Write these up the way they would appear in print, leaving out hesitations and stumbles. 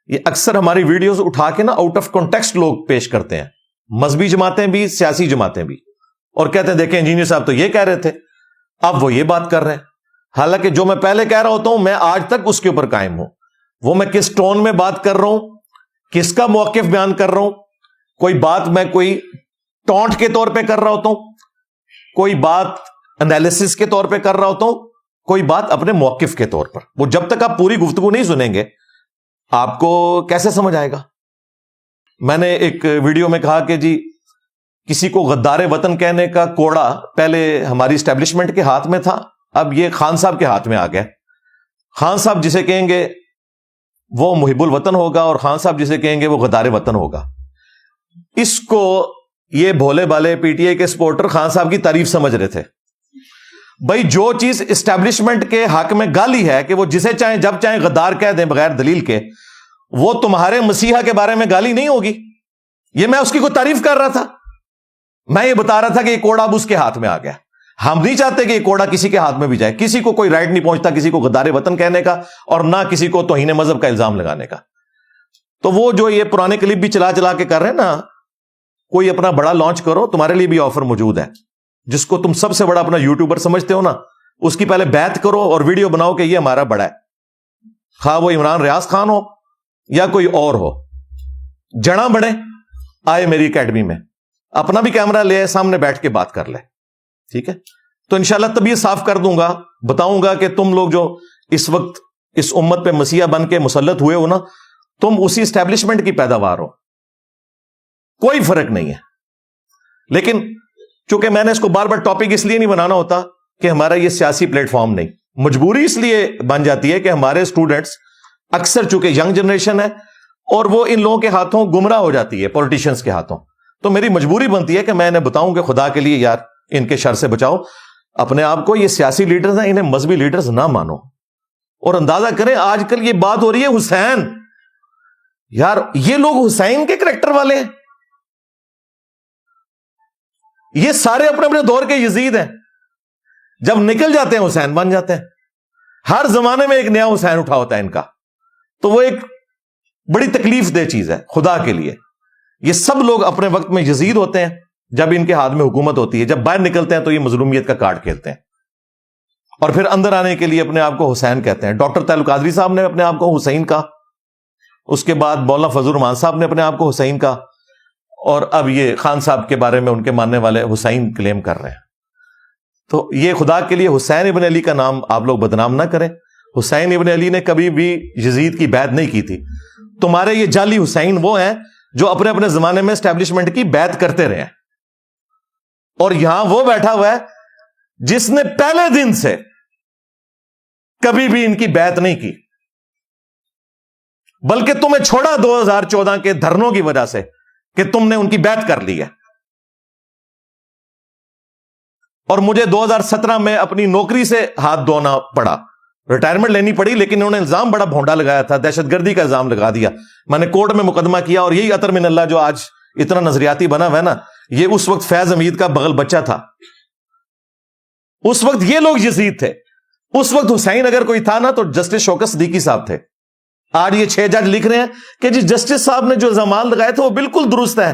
یہ اکثر ہماری ویڈیوز اٹھا کے نا آؤٹ آف کانٹیکسٹ لوگ پیش کرتے ہیں، مذہبی جماعتیں بھی، سیاسی جماعتیں بھی، اور کہتے ہیں دیکھیں انجینئر صاحب تو یہ کہہ رہے تھے، اب وہ یہ بات کر رہے ہیں. حالانکہ جو میں پہلے کہہ رہا ہوتا ہوں میں آج تک اس کے اوپر قائم ہوں. وہ میں کس ٹون میں بات کر رہا ہوں، کس کا موقف بیان کر رہا ہوں، کوئی بات میں کوئی ٹونٹ کے طور پہ کر رہا ہوتا ہوں، کوئی بات انالیسس کے طور پہ کر رہا ہوتا ہوں، کوئی بات اپنے موقف کے طور پر. وہ جب تک آپ پوری گفتگو نہیں سنیں گے آپ کو کیسے سمجھ آئے گا. میں نے ایک ویڈیو میں کہا کہ جی کسی کو غدار وطن کہنے کا کوڑا پہلے ہماری اسٹیبلشمنٹ کے ہاتھ میں تھا، اب یہ خان صاحب کے ہاتھ میں آ گیا. خان صاحب جسے کہیں گے وہ محب الوطن ہوگا اور خان صاحب جسے کہیں گے وہ غدار وطن ہوگا. اس کو یہ بھولے بالے پی ٹی آئی کے سپورٹر خان صاحب کی تعریف سمجھ رہے تھے. بھائی جو چیز اسٹیبلشمنٹ کے حق میں گالی ہے کہ وہ جسے چاہیں جب چاہیں غدار کہہ دیں بغیر دلیل کے، وہ تمہارے مسیحا کے بارے میں گالی نہیں ہوگی. یہ میں اس کی کوئی تعریف کر رہا تھا، میں یہ بتا رہا تھا کہ یہ کوڑا اب اس کے ہاتھ میں آ گیا. ہم نہیں چاہتے کہ یہ کوڑا کسی کے ہاتھ میں بھی جائے. کسی کو کوئی رائٹ نہیں پہنچتا کسی کو غدار وطن کہنے کا اور نہ کسی کو توہین مذہب کا الزام لگانے کا. تو وہ جو یہ پرانے کلپ بھی چلا چلا کے کر رہے ہیں نا، کوئی اپنا بڑا لانچ کرو، تمہارے لیے بھی آفر موجود ہے. جس کو تم سب سے بڑا اپنا یوٹیوبر سمجھتے ہو نا، اس کی پہلے بیعت کرو اور ویڈیو بناؤ کہ یہ ہمارا بڑا ہے، خواہ وہ عمران ریاض خان ہو یا کوئی اور ہو. جڑاں بڑے آئے میری اکیڈمی میں، اپنا بھی کیمرہ لے سامنے بیٹھ کے بات کر لے، ٹھیک ہے. تو انشاءاللہ تب یہ صاف کر دوں گا، بتاؤں گا کہ تم لوگ جو اس وقت اس امت پہ مسیحا بن کے مسلط ہوئے ہو نا، تم اسی اسٹیبلشمنٹ کی پیداوار ہو، کوئی فرق نہیں ہے. لیکن چونکہ میں نے اس کو بار بار ٹاپک اس لیے نہیں بنانا ہوتا کہ ہمارا یہ سیاسی پلیٹ فارم نہیں، مجبوری اس لیے بن جاتی ہے کہ ہمارے اسٹوڈنٹس اکثر چونکہ ینگ جنریشن ہے اور وہ ان لوگوں کے ہاتھوں گمراہ ہو جاتی ہے، پولیٹیشنز کے ہاتھوں. تو میری مجبوری بنتی ہے کہ میں انہیں بتاؤں کہ خدا کے لیے یار ان کے شر سے بچاؤ اپنے آپ کو. یہ سیاسی لیڈرز ہیں، انہیں مذہبی لیڈرز نہ مانو. اور اندازہ کریں آج کل یہ بات ہو رہی ہے حسین، یار یہ لوگ حسین کے کریکٹر والے ہیں، یہ سارے اپنے اپنے دور کے یزید ہیں. جب نکل جاتے ہیں حسین بن جاتے ہیں. ہر زمانے میں ایک نیا حسین اٹھا ہوتا ہے ان کا. تو وہ ایک بڑی تکلیف دہ چیز ہے خدا کے لیے. یہ سب لوگ اپنے وقت میں یزید ہوتے ہیں جب ان کے ہاتھ میں حکومت ہوتی ہے، جب باہر نکلتے ہیں تو یہ مظلومیت کا کارڈ کھیلتے ہیں اور پھر اندر آنے کے لیے اپنے آپ کو حسین کہتے ہیں. ڈاکٹر طاہر القادری صاحب نے اپنے آپ کو حسین کہا، اس کے بعد مولانا فضل الرحمان صاحب نے اپنے آپ کو حسین کہا، اور اب یہ خان صاحب کے بارے میں ان کے ماننے والے حسین کلیم کر رہے ہیں. تو یہ خدا کے لیے حسین ابن علی کا نام آپ لوگ بدنام نہ کریں. حسین ابن علی نے کبھی بھی یزید کی بیعت نہیں کی تھی. تمہارے یہ جعلی حسین وہ ہیں جو اپنے اپنے زمانے میں اسٹیبلشمنٹ کی بیعت کرتے رہے ہیں، اور یہاں وہ بیٹھا ہوا ہے جس نے پہلے دن سے کبھی بھی ان کی بیعت نہیں کی، بلکہ تمہیں چھوڑا 2014 کے دھرنوں کی وجہ سے کہ تم نے ان کی بیعت کر لی ہے. اور مجھے 2017 میں اپنی نوکری سے ہاتھ دھونا پڑا، ریٹائرمنٹ لینی پڑی، لیکن انہوں نے الزام بڑا بھونڈا لگایا تھا، دہشت گردی کا الزام لگا دیا. میں نے کورٹ میں مقدمہ کیا، اور یہی عطر من اللہ جو آج اتنا نظریاتی بنا ہوا ہے نا، یہ اس وقت فیض حمید کا بغل بچہ تھا. اس وقت یہ لوگ یزید تھے. اس وقت حسین اگر کوئی تھا نا تو جسٹس شوکت صدیقی صاحب تھے. آج یہ 6 جج لکھ رہے ہیں کہ جی جسٹس صاحب نے جو الزامات لگائے تھے وہ بالکل درست ہے.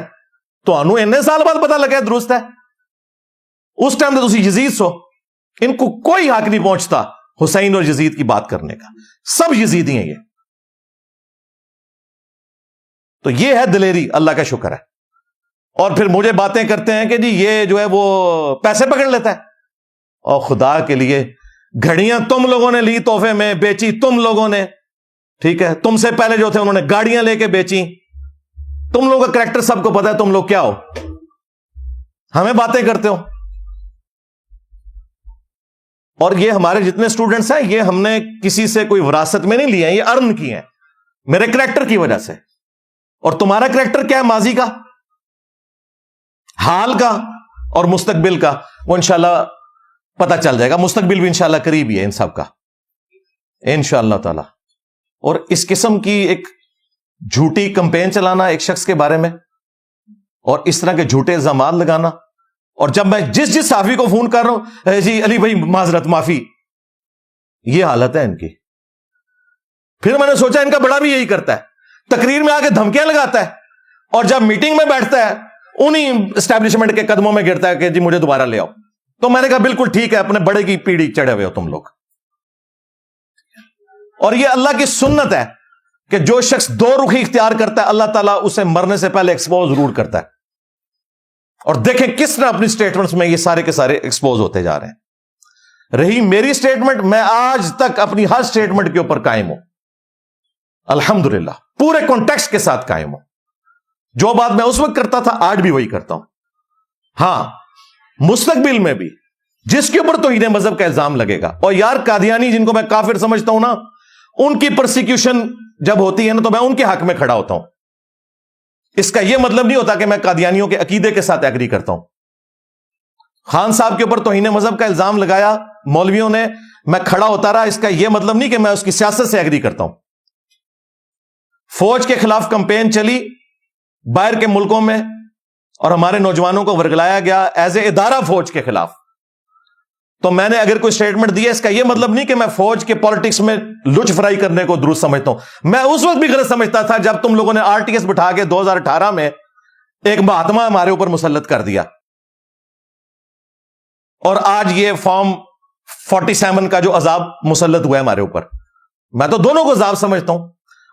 تو انو اتنے سال بعد پتا لگا درست ہے، اس ٹائم تو تسی یزید سو. ان کو کوئی حق نہیں پہنچتا حسین اور یزید کی بات کرنے کا، سب یزیدی ہیں یہ. تو یہ ہے دلیری، اللہ کا شکر ہے. اور پھر مجھے باتیں کرتے ہیں کہ جی یہ جو ہے وہ پیسے پکڑ لیتا ہے. اور خدا کے لیے گھڑیاں تم لوگوں نے لی تحفے میں، بیچی تم لوگوں نے، ٹھیک ہے. تم سے پہلے جو تھے انہوں نے گاڑیاں لے کے بیچی. تم لوگوں کا کریکٹر سب کو پتا ہے تم لوگ کیا ہو، ہمیں باتیں کرتے ہو. اور یہ ہمارے جتنے اسٹوڈنٹس ہیں یہ ہم نے کسی سے کوئی وراثت میں نہیں لیے ہیں، یہ ارن کی ہیں میرے کریکٹر کی وجہ سے. اور تمہارا کریکٹر کیا ہے؟ ماضی کا، حال کا اور مستقبل کا. وہ انشاءاللہ پتہ چل جائے گا. مستقبل بھی انشاءاللہ قریب ہی ہے ان سب کا انشاءاللہ تعالی. اور اس قسم کی ایک جھوٹی کمپین چلانا ایک شخص کے بارے میں اور اس طرح کے جھوٹے الزامات لگانا، اور جب میں جس صحافی کو فون کر رہا ہوں جی علی بھائی معذرت معافی، یہ حالت ہے ان کی. پھر میں نے سوچا ان کا بڑا بھی یہی کرتا ہے تقریر میں آ کے دھمکیاں لگاتا ہے, اور جب میٹنگ میں بیٹھتا ہے انہی اسٹیبلشمنٹ کے قدموں میں گرتا ہے کہ جی مجھے دوبارہ لے آؤ. تو میں نے کہا بالکل ٹھیک ہے, اپنے بڑے کی پیڑھی چڑھے ہوئے ہو تم لوگ. اور یہ اللہ کی سنت ہے کہ جو شخص دو رخی اختیار کرتا ہے اللہ تعالیٰ اسے مرنے سے پہلے ایکسپوز ضرور کرتا ہے. اور دیکھیں کس طرح اپنی سٹیٹمنٹس میں یہ سارے کے سارے ایکسپوز ہوتے جا رہے ہیں. رہی میری سٹیٹمنٹ, میں آج تک اپنی ہر سٹیٹمنٹ کے اوپر قائم ہوں الحمدللہ, پورے کانٹیکسٹ کے ساتھ قائم ہوں. جو بات میں اس وقت کرتا تھا آج بھی وہی کرتا ہوں. ہاں مستقبل میں بھی جس کے اوپر توہین مذہب کا الزام لگے گا, اور یار قادیانی جن کو میں کافر سمجھتا ہوں نا, ان کی پرسیکیوشن جب ہوتی ہے نا تو میں ان کے حق میں کھڑا ہوتا ہوں. اس کا یہ مطلب نہیں ہوتا کہ میں قادیانیوں کے عقیدے کے ساتھ ایگری کرتا ہوں. خان صاحب کے اوپر توہین مذہب کا الزام لگایا مولویوں نے, میں کھڑا ہوتا رہا. اس کا یہ مطلب نہیں کہ میں اس کی سیاست سے ایگری کرتا ہوں. فوج کے خلاف کمپین چلی باہر کے ملکوں میں, اور ہمارے نوجوانوں کو ورگلایا گیا ایز اے ادارہ فوج کے خلاف. تو میں نے اگر کوئی سٹیٹمنٹ دی ہے, اس کا یہ مطلب نہیں کہ میں فوج کے پالیٹکس میں لچ فرائی کرنے کو درست سمجھتا ہوں. میں اس وقت بھی غلط سمجھتا تھا جب تم لوگوں نے RTS بٹھا کے 2018 میں ایک مہاتما ہمارے اوپر مسلط کر دیا, اور آج یہ فارم 47 کا جو عذاب مسلط ہوا ہے ہمارے اوپر. میں تو دونوں کو عذاب سمجھتا ہوں,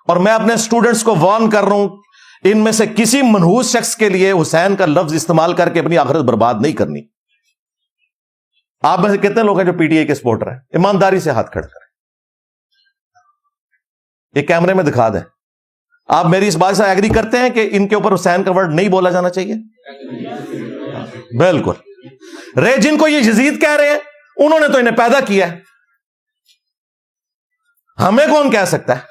اور میں اپنے اسٹوڈنٹس کو وارن کر رہا ہوں, ان میں سے کسی منحوس شخص کے لیے حسین کا لفظ استعمال کر کے اپنی آخرت برباد نہیں کرنی. آپ میں سے کتنے لوگ ہیں جو PTI کے سپورٹر ہیں؟ ایمانداری سے ہاتھ کھڑا کریں, یہ کیمرے میں دکھا دیں. آپ میری اس بات سے ایگری کرتے ہیں کہ ان کے اوپر حسین کا ورڈ نہیں بولا جانا چاہیے؟ بالکل. جن کو یہ یزید کہہ رہے ہیں انہوں نے تو انہیں پیدا کیا ہے, ہمیں کون کہہ سکتا ہے؟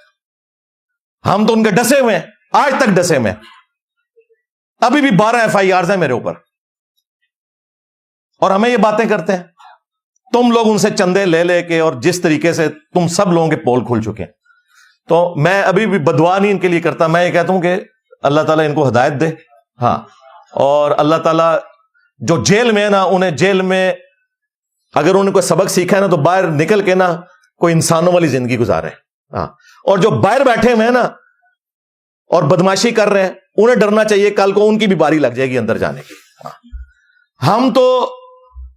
ہم تو ان کے ڈسے ہوئے ہیں, آج تک ڈسے ہوئے ہیں. ابھی بھی 12 FIRs ہیں میرے اوپر, اور ہمیں یہ باتیں کرتے ہیں. تم لوگ ان سے چندے لے لے کے, اور جس طریقے سے تم سب لوگوں کے پول کھل چکے ہیں, تو میں ابھی بھی بدعا نہیں ان کے لیے کرتا. میں یہ کہتا ہوں کہ اللہ تعالیٰ ان کو ہدایت دے. ہاں, اور اللہ تعالیٰ جو جیل میں ہے نا, انہیں جیل میں اگر انہیں کوئی سبق سیکھا ہے نا, تو باہر نکل کے نا کوئی انسانوں والی زندگی گزارے. ہاں, اور جو باہر بیٹھے ہوئے ہیں نا اور بدماشی کر رہے ہیں, انہیں ڈرنا چاہیے کل کو ان کی بھی باری لگ جائے گی اندر جانے کی. ہم تو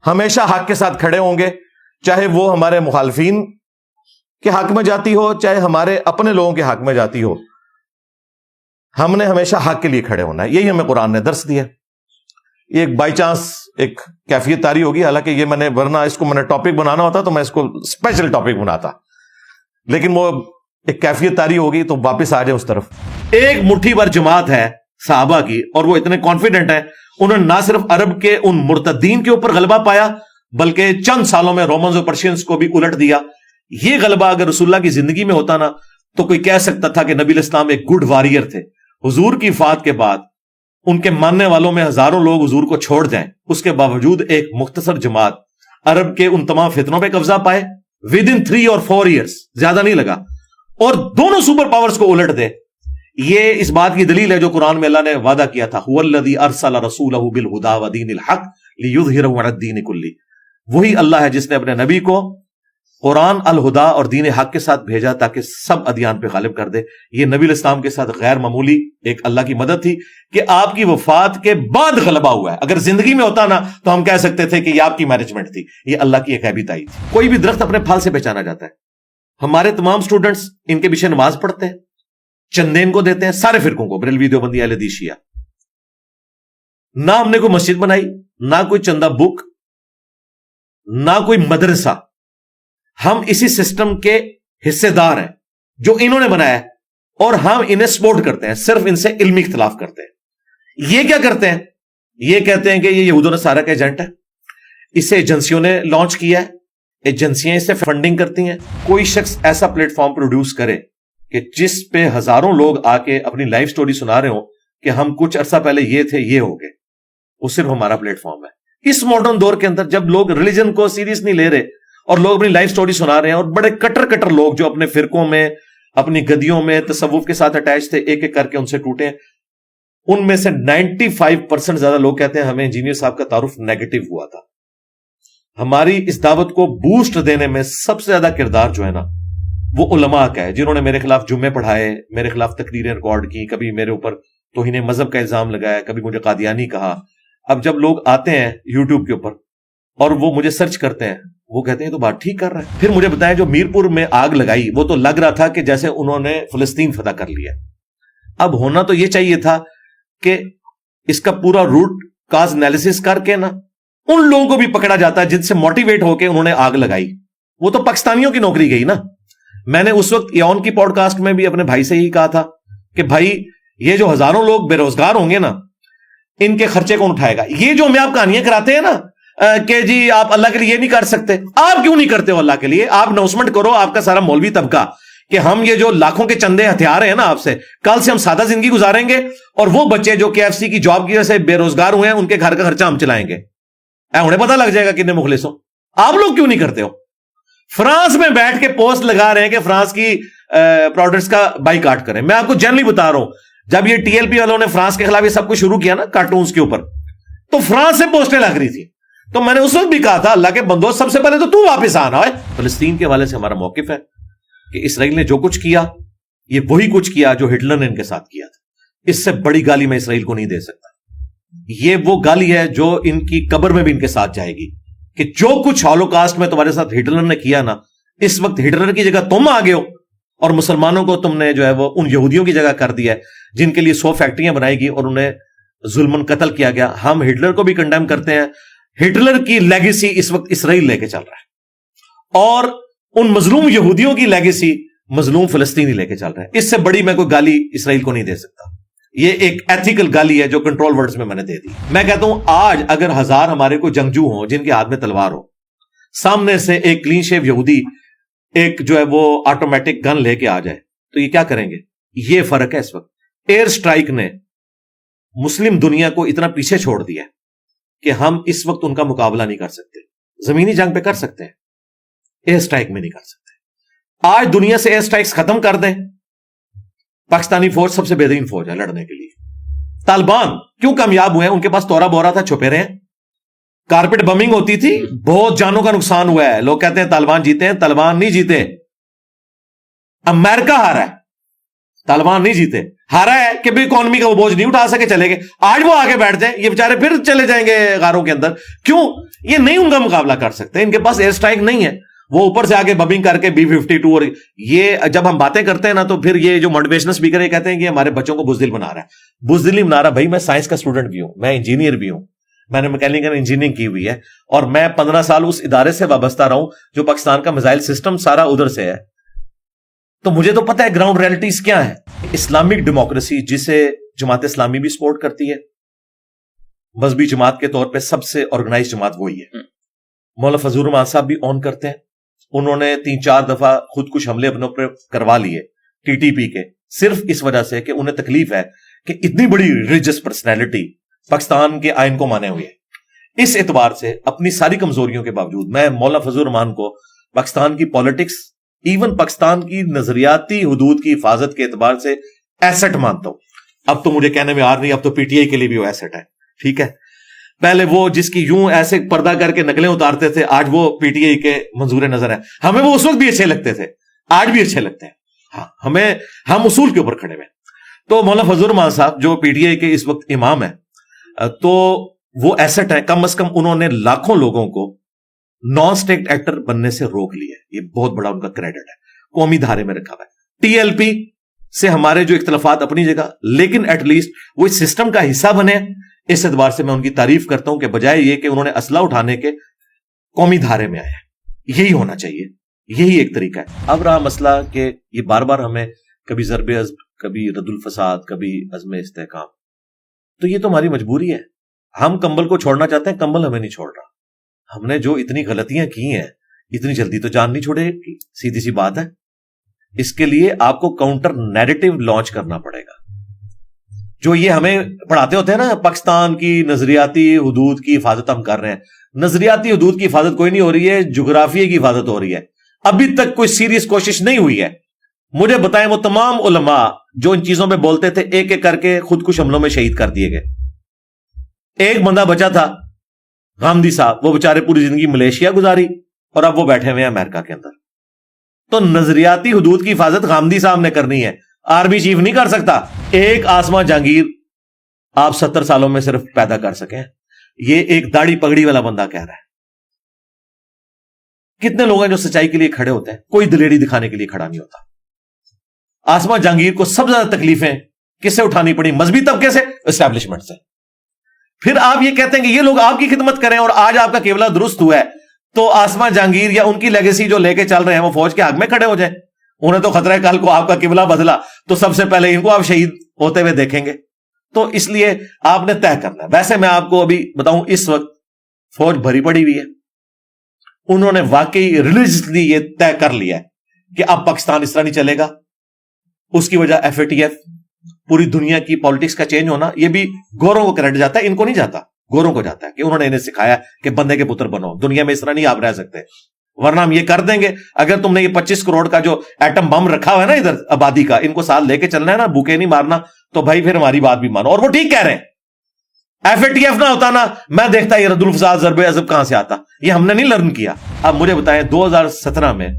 ہمیشہ حق کے ساتھ کھڑے ہوں گے, چاہے وہ ہمارے مخالفین کے حق میں جاتی ہو, چاہے ہمارے اپنے لوگوں کے حق میں جاتی ہو. ہم نے ہمیشہ حق کے لیے کھڑے ہونا ہے, یہی ہمیں قرآن نے درس دیا. یہ ایک بائی چانس ایک کیفیت طاری ہوگی, حالانکہ یہ میں نے ورنہ اس کو میں نے ٹاپک بنانا ہوتا تو میں اس کو اسپیشل ٹاپک بناتا, لیکن وہ ایک کیفیت طاری ہوگی تو واپس آ جائے اس طرف. ایک مٹھی بھر جماعت ہے صحابہ کی, اور وہ اتنے کانفیڈنٹ ہیں, انہوں نے نہ صرف عرب کے ان مرتدین کے اوپر غلبہ پایا بلکہ چند سالوں میں رومنز اور پرشینز کو بھی الٹ دیا. یہ غلبہ اگر رسول اللہ کی زندگی میں ہوتا نا تو کوئی کہہ سکتا تھا کہ نبی علیہ السلام ایک گڈ واریر تھے. حضور کی وفات کے بعد ان کے ماننے والوں میں ہزاروں لوگ حضور کو چھوڑ جائیں, اس کے باوجود ایک مختصر جماعت عرب کے ان تمام فتنوں پہ قبضہ پائے ود ان 3 اور 4 ایئرس, زیادہ نہیں لگا, اور دونوں سپر پاورز کو الٹ دے. یہ اس بات کی دلیل ہے جو قرآن میں اللہ نے وعدہ کیا تھا, هو الذی ارسل رسولہ بالہدی ودین الحق لیظہرہ علی الدین کلہ. وہی اللہ ہے جس نے اپنے نبی کو قرآن الہدا اور دین حق کے ساتھ بھیجا تاکہ سب ادیان پہ غالب کر دے. یہ نبی علیہ السلام کے ساتھ غیر معمولی ایک اللہ کی مدد تھی کہ آپ کی وفات کے بعد غلبہ ہوا ہے. اگر زندگی میں ہوتا نا تو ہم کہہ سکتے تھے کہ یہ آپ کی مینجمنٹ تھی, یہ اللہ کی ایک غیبی تائید تھی. کوئی بھی درخت اپنے پھل سے پہچانا جاتا ہے. ہمارے تمام سٹوڈنٹس ان کے پیچھے نماز پڑھتے ہیں, چندے ان کو دیتے ہیں, سارے فرقوں کو, بریلوی دیوبندی اہل حدیث شیعہ. نہ ہم نے کوئی مسجد بنائی, نہ کوئی چندہ بک, نہ کوئی مدرسہ. ہم اسی سسٹم کے حصے دار ہیں جو انہوں نے بنایا ہے, اور ہم انہیں سپورٹ کرتے ہیں, صرف ان سے علمی اختلاف کرتے ہیں. یہ کیا کرتے ہیں؟ یہ کہتے ہیں کہ یہ یہود و نصارہ کا ایجنٹ ہے, اسے ایجنسیوں نے لانچ کیا ہے, ایجنسیاں اس سے فنڈنگ کرتی ہیں. کوئی شخص ایسا پلیٹ فارم پروڈیوس کرے کہ جس پہ ہزاروں لوگ آ کے اپنی لائف سٹوری سنا رہے ہوں کہ ہم کچھ عرصہ پہلے یہ تھے, یہ ہو گئے, وہ صرف ہمارا پلیٹ فارم ہے. اس ماڈرن دور کے اندر جب لوگ ریلیجن کو سیریس نہیں لے رہے اور لوگ اپنی لائف سٹوری سنا رہے ہیں, اور بڑے کٹر لوگ جو اپنے فرقوں میں, اپنی گدیوں میں تصوف کے ساتھ اٹیچ تھے, ایک ایک کر کے ان سے ٹوٹے. ان میں سے 95% زیادہ لوگ کہتے ہیں ہمیں انجینئر صاحب کا تعارف نیگیٹو ہوا تھا. ہماری اس دعوت کو بوسٹ دینے میں سب سے زیادہ کردار جو ہے نا وہ علماء کا ہے جنہوں نے میرے خلاف جمعے پڑھائے, میرے خلاف تقریریں ریکارڈ کی, کبھی میرے اوپر توہین مذہب کا الزام لگایا, کبھی مجھے قادیانی کہا. اب جب لوگ آتے ہیں یوٹیوب کے اوپر اور وہ مجھے سرچ کرتے ہیں, وہ کہتے ہیں تو بات ٹھیک کر رہا ہے. پھر مجھے بتایا جو میرپور میں آگ لگائی وہ تو لگ رہا تھا کہ جیسے انہوں نے فلسطین فتح کر لیا. اب ہونا تو یہ چاہیے تھا کہ اس کا پورا روٹ کاز انالیسس کر کے نا ان لوگوں کو بھی پکڑا جاتا ہے جن سے موٹیویٹ ہو کے انہوں نے آگ لگائی. وہ تو پاکستانیوں کی نوکری گئی نا. میں نے اس وقت ایون کی پوڈ کاسٹ میں بھی اپنے بھائی سے ہی کہا تھا کہ بھائی یہ جو ہزاروں لوگ بے روزگار ہوں گے نا, ان کے خرچے کون اٹھائے گا؟ یہ جو ہمیں آپ کہانیاں کراتے ہیں نا کہ جی آپ اللہ کے لیے نہیں کر سکتے, آپ کیوں نہیں کرتے ہو اللہ کے لیے؟ آپ اناؤنسمنٹ کرو, آپ کا سارا مولوی طبقہ, کہ ہم یہ جو لاکھوں کے چندے ہتھیار ہیں نا آپ سے, کل سے ہم سادہ زندگی گزاریں گے اور وہ بچے جو KFC کی جاب کی وجہ سے بے روزگار ہوئے ہیں ان کے گھر کا خرچہ ہم چلائیں گے. انہیں پتہ لگ جائے گا کتنے مخلص ہو. آپ لوگ کیوں نہیں کرتے ہو؟ فرانس میں بیٹھ کے پوسٹ لگا رہے ہیں کہ فرانس کی پروڈکٹس کا بائی کاٹ کریں. میں آپ کو جنرلی بتا رہا ہوں, جب یہ TLP والوں نے فرانس کے خلاف یہ سب کچھ شروع کیا نا کارٹونز کے اوپر, تو فرانس سے پوسٹیں لگ رہی تھی. تو میں نے اس وقت بھی کہا تھا اللہ کے بندو سب سے پہلے تو واپس آنا ہے. فلسطین کے حوالے سے ہمارا موقف ہے کہ اسرائیل نے جو کچھ کیا یہ وہی کچھ کیا جو ہٹلر نے ان کے ساتھ کیا تھا. اس سے بڑی گالی میں اسرائیل کو نہیں دے سکتا. یہ وہ گالی ہے جو ان کی قبر میں بھی ان کے ساتھ جائے گی کہ جو کچھ ہولوکاسٹ میں تمہارے ساتھ ہٹلر نے کیا نا, اس وقت ہٹلر کی جگہ تم آ گئے ہو اور مسلمانوں کو تم نے جو ہے وہ ان یہودیوں کی جگہ کر دیا ہے جن کے لیے 100 فیکٹریاں بنائی گئی اور انہیں ظلمن قتل کیا گیا. ہم ہٹلر کو بھی کنڈیم کرتے ہیں. ہٹلر کی لیگیسی اس وقت اسرائیل لے کے چل رہا ہے اور ان مظلوم یہودیوں کی لیگیسی مظلوم فلسطینی لے کے چل رہا ہے. اس سے بڑی میں کوئی گالی اسرائیل کو نہیں دے سکتا. یہ ایک ایتھیکل گالی ہے جو کنٹرول ورڈز میں نے دے دی. میں کہتا ہوں آج اگر 1000 ہمارے کو جنگجو ہوں جن کے ہاتھ میں تلوار ہو, سامنے سے ایک کلین شیو یہودی ایک جو ہے وہ آٹومیٹک گن لے کے آ جائے تو یہ کیا کریں گے؟ یہ فرق ہے اس وقت. ایئر سٹرائک نے مسلم دنیا کو اتنا پیچھے چھوڑ دیا کہ ہم اس وقت ان کا مقابلہ نہیں کر سکتے. زمینی جنگ پہ کر سکتے ہیں, ایئر سٹرائک میں نہیں کر سکتے. آج دنیا سے ایئر سٹرائکس ختم کر دیں, پاکستانی فوج سب سے بہترین فوج ہے لڑنے کے لیے. طالبان کیوں کامیاب ہوئے ہیں؟ ان کے پاس تورا بورا تھا, چھپے رہے. کارپیٹ بمنگ ہوتی تھی, بہت جانوں کا نقصان ہوا ہے. لوگ کہتے ہیں طالبان جیتے ہیں, طالبان نہیں جیتے. امریکہ ہارا ہے, طالبان نہیں جیتے. ہارا ہے کہ بھی اکانومی کا وہ بوجھ نہیں اٹھا سکے, چلے گئے. آج وہ آگے بیٹھ جائیں, یہ بیچارے پھر چلے جائیں گے غاروں کے اندر. کیوں؟ یہ نہیں ان کا مقابلہ کر سکتے, ان کے پاس ایئر سٹرائک نہیں ہے. وہ اوپر سے آگے بمنگ کر کے B-52 اور یہ جب ہم باتیں کرتے ہیں نا تو پھر یہ جو موٹیویشنل اسپیکر یہ کہتے ہیں کہ ہمارے بچوں کو بزدل بنا رہا ہے. بزدل نہیں بنا رہا بھائی, میں سائنس کا اسٹوڈنٹ بھی ہوں, میں انجینئر بھی ہوں, میں نے میکینیکل انجینئرنگ کی ہوئی ہے اور میں 15 سال اس ادارے سے وابستہ رہا ہوں جو پاکستان کا میزائل سسٹم سارا ادھر سے ہے. تو مجھے تو پتہ ہے گراؤنڈ ریئلٹیز کیا ہے. اسلامک ڈیموکریسی جسے جماعت اسلامی بھی سپورٹ کرتی ہے, مذہبی جماعت کے طور پہ سب سے آرگنائز جماعت وہی ہے. مولانا فضل الرحمان صاحب بھی اون کرتے ہیں. انہوں نے 3-4 دفعہ خود کش حملے اپنے اوپر کروا لیے TTP کے, صرف اس وجہ سے کہ انہیں تکلیف ہے کہ اتنی بڑی ریلیجس پرسنالٹی پاکستان کے آئین کو مانے ہوئے ہے. اس اعتبار سے اپنی ساری کمزوریوں کے باوجود میں مولانا فضل الرحمان کو پاکستان کی پالیٹکس, ایون پاکستان کی نظریاتی حدود کی حفاظت کے اعتبار سے ایسٹ مانتا ہوں. اب تو مجھے کہنے میں آ رہی, اب تو PTI کے لیے بھی وہ ایسٹ ہے. ٹھیک ہے, پہلے وہ جس کی یوں ایسے پردہ کر کے نقلیں اتارتے تھے, آج وہ PTI کے منظور نظر ہیں. ہمیں وہ اس وقت بھی اچھے لگتے تھے, آج بھی اچھے لگتے ہیں. ہاں, ہم اصول کے اوپر کھڑے ہوئے. تو مولانا فضل الرحمان صاحب جو PTI کے اس وقت امام ہیں, تو وہ ایسٹ ہیں. کم از کم انہوں نے لاکھوں لوگوں کو نان اسٹیٹ ایکٹر بننے سے روک لیا. یہ بہت بڑا ان کا کریڈٹ ہے, قومی دھارے میں رکھا ہوا ہے. TLP سے ہمارے جو اختلافات اپنی جگہ, لیکن ایٹ لیسٹ وہ اس سسٹم کا حصہ بنے. اس اعتبار سے میں ان کی تعریف کرتا ہوں کہ بجائے یہ کہ انہوں نے اسلحہ اٹھانے کے قومی دھارے میں آیا. یہی ہونا چاہیے, یہی ایک طریقہ ہے. اب رہا مسئلہ کہ یہ بار بار ہمیں کبھی ضرب عزم, کبھی رد الفساد, کبھی عزم استحکام, تو یہ تو ہماری مجبوری ہے. ہم کمبل کو چھوڑنا چاہتے ہیں, کمبل ہمیں نہیں چھوڑ رہا. ہم نے جو اتنی غلطیاں کی ہیں اتنی جلدی تو جان نہیں چھوڑے, سیدھی سی بات ہے. اس کے لیے آپ کو کاؤنٹر نیریٹو لانچ کرنا پڑے گا. جو یہ ہمیں پڑھاتے ہوتے ہیں نا پاکستان کی نظریاتی حدود کی حفاظت ہم کر رہے ہیں, نظریاتی حدود کی حفاظت کوئی نہیں ہو رہی ہے, جغرافیے کی حفاظت ہو رہی ہے. ابھی تک کوئی سیریس کوشش نہیں ہوئی ہے. مجھے بتائیں وہ تمام علماء جو ان چیزوں پہ بولتے تھے, ایک ایک کر کے خود کش حملوں میں شہید کر دیے گئے. ایک بندہ بچا تھا غامدی صاحب, وہ بےچارے پوری زندگی ملیشیا گزاری اور اب وہ بیٹھے ہوئے ہیں امریکہ کے اندر. تو نظریاتی حدود کی حفاظت غامدی صاحب نے کرنی ہے، آرمی چیف نہیں کر سکتا۔ ایک آسما جہانگیر آپ 70 سالوں میں صرف پیدا کر سکیں، یہ ایک داڑھی پگڑی والا بندہ کہہ رہا ہے۔ کتنے لوگ ہیں جو سچائی کے لیے کھڑے ہوتے ہیں، کوئی دلیری دکھانے کے لیے کھڑا نہیں ہوتا۔ آسما جہانگیر کو سب سے زیادہ تکلیفیں کس سے اٹھانی پڑی؟ مذہبی طبقے سے، اسٹیبلشمنٹ سے۔ پھر آپ یہ کہتے ہیں کہ یہ لوگ آپ کی خدمت کریں اور آج آپ کا قبلہ درست ہوا ہے، تو آسما جہانگیر یا ان کی لیگیسی جو لے کے چل رہے ہیں وہ فوج کے حق میں کھڑے ہو جائیں۔ انہیں تو خطرہ ہے کل کو آپ کا قبلہ بدلا تو سب سے پہلے ان کو آپ شہید ہوتے ہوئے دیکھیں گے۔ تو اس لیے آپ نے طے کرنا ہے۔ ویسے میں آپ کو ابھی بتاؤں، اس وقت فوج بھری پڑی ہوئی ہے، انہوں نے واقعی ریلیجسلی یہ طے کر لیا ہے کہ اب پاکستان اس طرح نہیں چلے گا۔ اس کی وجہ ایف اے ٹی ایف، پوری دنیا کی پالیٹکس کا چینج ہونا، یہ بھی گوروں کو کریڈٹ جاتا ہے، ان کو نہیں جاتا، گوروں کو جاتا ہے کہ انہوں نے انہیں سکھایا کہ بندے کے پتر بنو، دنیا میں اس طرح نہیں آپ رہ سکتے، ورنہ ہم یہ کر دیں گے۔ اگر تم نے یہ 25 کروڑ کا جو ایٹم بم رکھا ہوا ہے نا ادھر آبادی کا، ان کو ساتھ لے کے چلنا ہے نا، بھوکے نہیں مارنا، تو بھائی پھر ہماری بات بھی مانو۔ اور وہ ٹھیک کہہ رہے ہیں، ایف اے ٹی ایف نہ ہوتا نا، میں دیکھتا یہ رد الفساد ضرب عضب کہاں سے آتا، یہ ہم نے نہیں لرن کیا۔ اب مجھے بتائیں، 2017 میں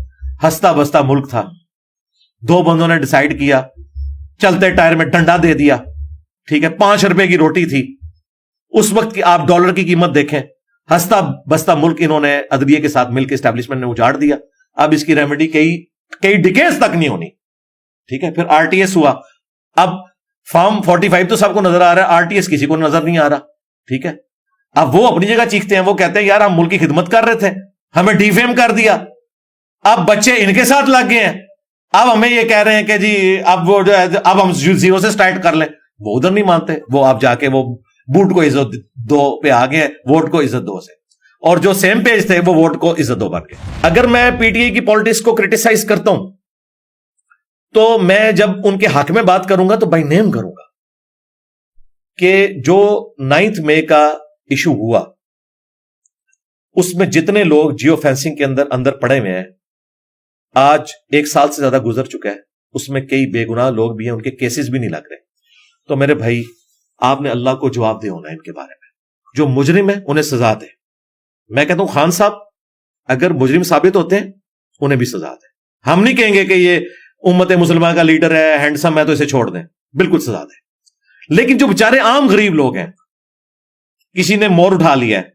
ہستا بستا ملک تھا، دو بندوں نے ڈیسائیڈ کیا، چلتے ٹائر میں ڈنڈا دے دیا، ٹھیک ہے، 5 روپے کی روٹی تھی اس وقت کی، آپ ڈالر کی قیمت دیکھیں، ہستا بستا ملک انہوں نے عدلیے کے ساتھ مل کے اسٹیبلشمنٹ نے اجاڑ دیا۔ اب اس کی ریمیڈی کئی ڈیکیڈز تک نہیں ہونی، ٹھیک ہے۔ پھر آر ٹی ایس ہوا، اب فارم 45 تو سب کو نظر آ رہا ہے، آر ٹی ایس کسی کو نظر نہیں آ رہا، ٹھیک ہے۔ اب وہ اپنی جگہ چیختے ہیں، وہ کہتے ہیں یار ہم ملک کی خدمت کر رہے تھے، ہمیں ڈی فیم کر دیا، اب بچے ان کے ساتھ لگ گئے ہیں، اب ہمیں یہ کہہ رہے ہیں کہ جی اب وہ جو ہے اب ہم زیرو سے سٹارٹ کر لیں۔ وہ ادھر نہیں مانتے، وہ اب جا کے وہ بوٹ کو عزت دو پہ آ گئے، ووٹ کو عزت دو سے، اور جو سیم پیج تھے وہ ووٹ کو عزت دو بن گئے۔ اگر میں پی ٹی آئی کی پالیٹکس کو کرٹیسائز کرتا ہوں تو میں جب ان کے حق میں بات کروں گا تو بائی نیم کروں گا کہ جو 9 مئی کا ایشو ہوا اس میں جتنے لوگ جیو فینسنگ کے اندر پڑے ہوئے ہیں، آج 1 سال سے زیادہ گزر چکا ہے، اس میں کئی بے گناہ لوگ بھی ہیں، ان کے کیسز بھی نہیں لگ رہے۔ تو میرے بھائی، آپ نے اللہ کو جواب دے ہونا ہے ان کے بارے میں، جو مجرم ہیں انہیں سزا دے۔ میں کہتا ہوں خان صاحب اگر مجرم ثابت ہوتے ہیں انہیں بھی سزا دے۔ ہم نہیں کہیں گے کہ یہ امت مسلمہ کا لیڈر ہے، ہینڈسم ہے تو اسے چھوڑ دیں، بالکل سزا دیں۔ لیکن جو بیچارے عام غریب لوگ ہیں، کسی نے مور اٹھا لیا ہے،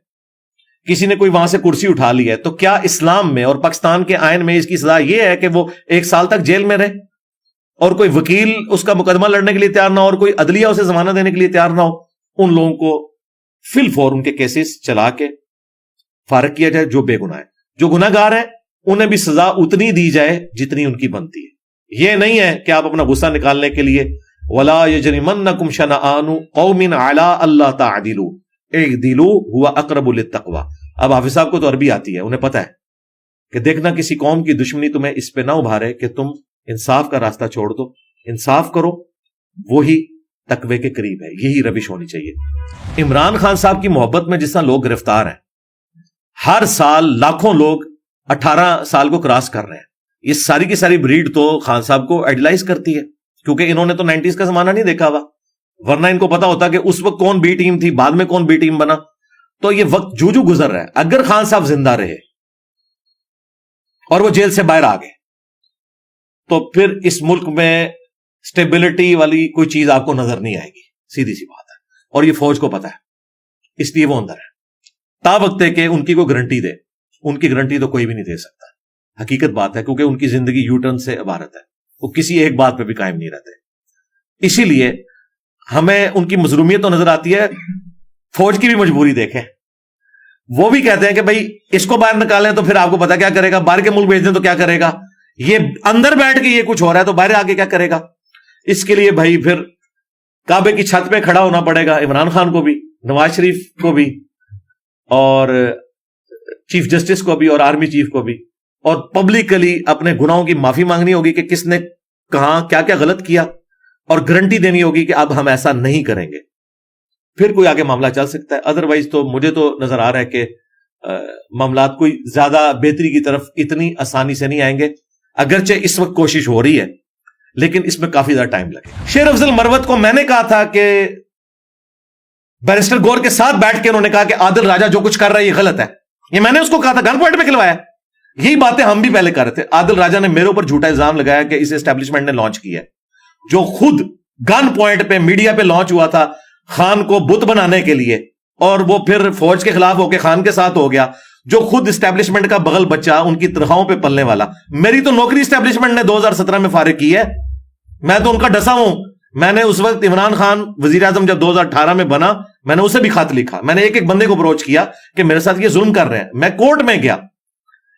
کسی نے کوئی وہاں سے کرسی اٹھا لی ہے، تو کیا اسلام میں اور پاکستان کے آئین میں اس کی سزا یہ ہے کہ وہ 1 سال تک جیل میں رہے اور کوئی وکیل اس کا مقدمہ لڑنے کے لیے تیار نہ ہو اور کوئی عدلیہ اسے ضمانت دینے کے لیے تیار نہ ہو؟ ان لوگوں کو فی الفور ان کے کیسز چلا کے فارغ کیا جائے جو بے گناہ ہیں۔ جو گناہ گار ہیں انہیں بھی سزا اتنی دی جائے جتنی ان کی بنتی ہے۔ یہ نہیں ہے کہ آپ اپنا غصہ نکالنے کے لیے وَلَا يَجْرِمَنَّكُمْ شَنَآنُ قَوْمٍ عَلَىٰ أَلَّا تَعْدِلُوا اعْدِلُوا هُوَ أَقْرَبُ لِلتَّقْوَىٰ۔ اب حافظ صاحب کو تو عربی آتی ہے، انہیں پتا ہے کہ دیکھنا کسی قوم کی دشمنی تمہیں اس پہ نہ ابھارے کہ تم انصاف کا راستہ چھوڑ دو، انصاف کرو، وہی تقوی کے قریب ہے، یہی روش ہونی چاہیے۔ عمران خان صاحب کی محبت میں جس طرح لوگ گرفتار ہیں، ہر سال لاکھوں لوگ 18 سال کو کراس کر رہے ہیں، یہ ساری کی ساری بریڈ تو خان صاحب کو ایڈلائز کرتی ہے، کیونکہ انہوں نے تو 90s کا زمانہ نہیں دیکھا ہوا، ورنہ ان کو پتا ہوتا کہ اس وقت کون بی ٹیم تھی، بعد میں کون بی ٹیم بنا۔ تو یہ وقت جو گزر رہا ہے، اگر خان صاحب زندہ رہے اور وہ جیل سے باہر آ گئے تو پھر اس ملک میں سٹیبلٹی والی کوئی چیز آپ کو نظر نہیں آئے گی، سیدھی سی بات ہے، اور یہ فوج کو پتا ہے، اس لیے وہ اندر ہے۔ تا وقت ہے کہ ان کی کوئی گارنٹی دے، ان کی گارنٹی تو کوئی بھی نہیں دے سکتا، حقیقت بات ہے، کیونکہ ان کی زندگی یو ٹرن سے عبارت ہے، وہ کسی ایک بات پہ بھی قائم نہیں رہتے۔ اسی لیے ہمیں ان کی مظلومیت تو نظر آتی ہے، فوج کی بھی مجبوری دیکھیں، وہ بھی کہتے ہیں کہ بھائی اس کو باہر نکالیں تو پھر آپ کو پتا کیا کرے گا، باہر کے ملک بھیج دیں تو کیا کرے گا، یہ اندر بیٹھ کے یہ کچھ ہو رہا ہے تو باہر آ کے کیا کرے گا۔ اس کے لیے بھائی پھر کعبے کی چھت پہ کھڑا ہونا پڑے گا، عمران خان کو بھی، نواز شریف کو بھی، اور چیف جسٹس کو بھی، اور آرمی چیف کو بھی، اور پبلکلی اپنے گناہوں کی معافی مانگنی ہوگی کہ کس نے کہاں کیا کیا غلط کیا، اور گارنٹی دینی ہوگی کہ اب ہم ایسا نہیں کریں گے، پھر کوئی آگے معاملہ چل سکتا ہے۔ ادروائز تو مجھے تو نظر آ رہا ہے کہ معاملات کوئی زیادہ بہتری کی طرف اتنی آسانی سے نہیں آئیں گے، اگرچہ اس وقت کوشش ہو رہی ہے لیکن اس میں کافی زیادہ ٹائم لگے۔ شیر افضل مروت کو میں نے کہا تھا کہ بیرسٹر گور کے ساتھ بیٹھ کے انہوں نے کہا کہ عادل راجہ جو کچھ کر رہا ہے یہ غلط ہے، یہ میں نے اس کو کہا تھا، گن پوائنٹ پہ کھلوایا، یہی باتیں ہم بھی پہلے کر رہے تھے. عادل راجہ نے میرے اوپر جھوٹا الزام لگایا کہ اس اسٹیبلشمنٹ نے لانچ کیا ہے, جو خود گن پوائنٹ پہ میڈیا پہ لانچ ہوا تھا خان کو بت بنانے کے لیے, اور وہ پھر فوج کے خلاف ہو کے خان کے ساتھ ہو گیا, جو خود اسٹیبلشمنٹ کا بغل بچہ, ان کی تنخواہوں پہ پلنے والا. میری تو نوکری اسٹیبلشمنٹ نے 2017 میں فارغ کی ہے, میں تو ان کا ڈسا ہوں. میں نے اس وقت عمران خان وزیر اعظم جب 2018 میں بنا, میں نے اسے بھی خط لکھا, میں نے ایک ایک بندے کو اپروچ کیا کہ میرے ساتھ یہ ظلم کر رہے ہیں. میں کورٹ میں گیا,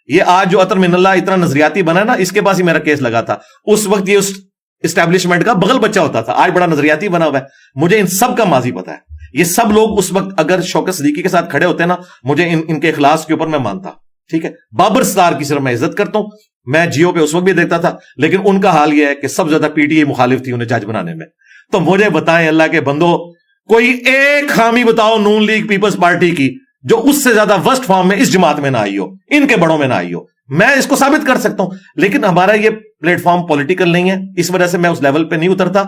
یہ آج جو عطر من اللہ اتنا نظریاتی بنا ہے نا, اس کے پاس ہی میرا کیس لگا تھا. اس وقت یہ اسٹیبلشمنٹ کا بغل بچہ ہوتا تھا, آج بڑا نظریاتی بنا ہوا ہے. مجھے ان سب کا ماضی پتا ہے. یہ سب لوگ اس وقت اگر شوکت صدیقی کے ساتھ کھڑے ہوتے نا, مجھے ان کے اخلاص کے اوپر میں مانتا. ٹھیک ہے, بابر ستار کی صرف میں عزت کرتا ہوں, میں جیو پہ اس وقت بھی دیکھتا تھا, لیکن ان کا حال یہ ہے کہ سب زیادہ پی ٹی آئی مخالف تھی انہیں جج بنانے میں. تو مجھے بتائیں اللہ کے بندو, کوئی ایک خامی بتاؤ نون لیگ پیپلز پارٹی کی جو اس سے زیادہ ورسٹ فارم میں اس جماعت میں نہ آئی ہو, ان کے بڑوں میں نہ آئی ہو. میں اس کو ثابت کر سکتا ہوں, لیکن ہمارا یہ پلیٹ فارم پولیٹیکل نہیں ہے, اس وجہ سے میں اس لیول پہ نہیں اترتا.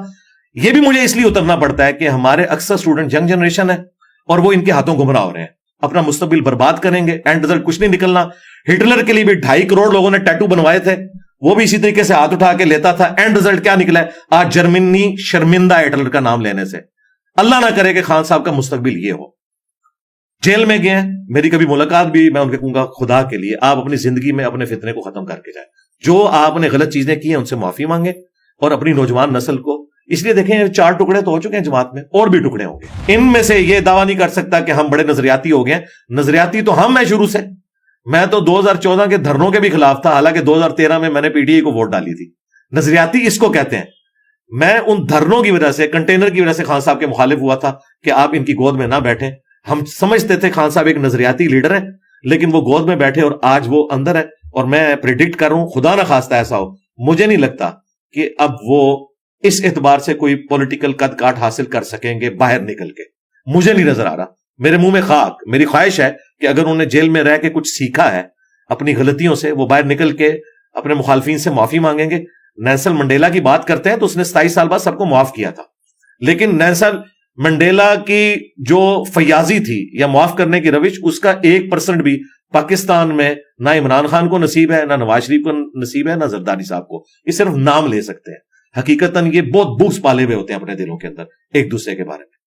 یہ بھی مجھے اس لیے اترنا پڑتا ہے کہ ہمارے اکثر اسٹوڈنٹ ینگ جنریشن ہے اور وہ ان کے ہاتھوں گمراہ ہو رہے ہیں, اپنا مستقبل برباد کریں گے, اینڈ رزلٹ کچھ نہیں نکلنا. ہٹلر کے لیے بھی 2.5 کروڑ لوگوں نے ٹیٹو بنوائے تھے, وہ بھی اسی طریقے سے ہاتھ اٹھا کے لیتا تھا. اینڈ رزلٹ کیا نکلا ہے؟ آج جرمنی شرمندہ ہے ہٹلر کا نام لینے سے. اللہ نہ کرے کہ خان صاحب کا مستقبل یہ ہو. جیل میں گئے ہیں, میری کبھی ملاقات بھی, میں ان کے کہوں گا خدا کے لیے آپ اپنی زندگی میں اپنے فتنے کو ختم کر کے جائیں. جو آپ نے غلط چیزیں کی ہیں ان سے معافی مانگیں, اور اپنی نوجوان نسل کو, اس لیے دیکھیں 4 ٹکڑے تو ہو چکے ہیں جماعت میں, اور بھی ٹکڑے ہوں گے. ان میں سے یہ دعویٰ نہیں کر سکتا کہ ہم بڑے نظریاتی ہو گئے. نظریاتی تو ہم ہیں شروع سے. میں تو 2014 کے دھرنوں کے بھی خلاف تھا, حالانکہ 2013 میں نے پی ٹی آئی کو ووٹ ڈالی تھی. نظریاتی اس کو کہتے ہیں. میں ان دھرنوں کی وجہ سے, کنٹینر کی وجہ سے خان صاحب کے مخالف ہوا تھا کہ آپ ان کی گود میں نہ بیٹھیں. ہم سمجھتے تھے خان صاحب ایک نظریاتی لیڈر ہے, لیکن وہ گود میں بیٹھے اور آج وہ اندر ہے. اور میں پریڈکٹ کر رہا ہوں, خدا نہ خواستہ ایسا ہو, مجھے نہیں لگتا کہ اب وہ اس اعتبار سے کوئی پولیٹیکل قد کاٹ حاصل کر سکیں گے باہر نکل کے. مجھے نہیں نظر آ رہا. میرے منہ میں خاک. میری خواہش ہے کہ اگر انہوں نے جیل میں رہ کے کچھ سیکھا ہے اپنی غلطیوں سے, وہ باہر نکل کے اپنے مخالفین سے معافی مانگیں گے. نیلسن منڈیلا کی بات کرتے ہیں تو اس نے 27 سال بعد سب کو معاف کیا تھا, لیکن نیلسن منڈیلا کی جو فیاضی تھی یا معاف کرنے کی روش, اس کا 1% بھی پاکستان میں نہ عمران خان کو نصیب ہے, نہ نواز شریف کو نصیب ہے, نہ زرداری صاحب کو. یہ صرف نام لے سکتے ہیں. حقیقتاً یہ بہت بغض پالے ہوئے ہوتے ہیں اپنے دلوں کے اندر ایک دوسرے کے بارے میں.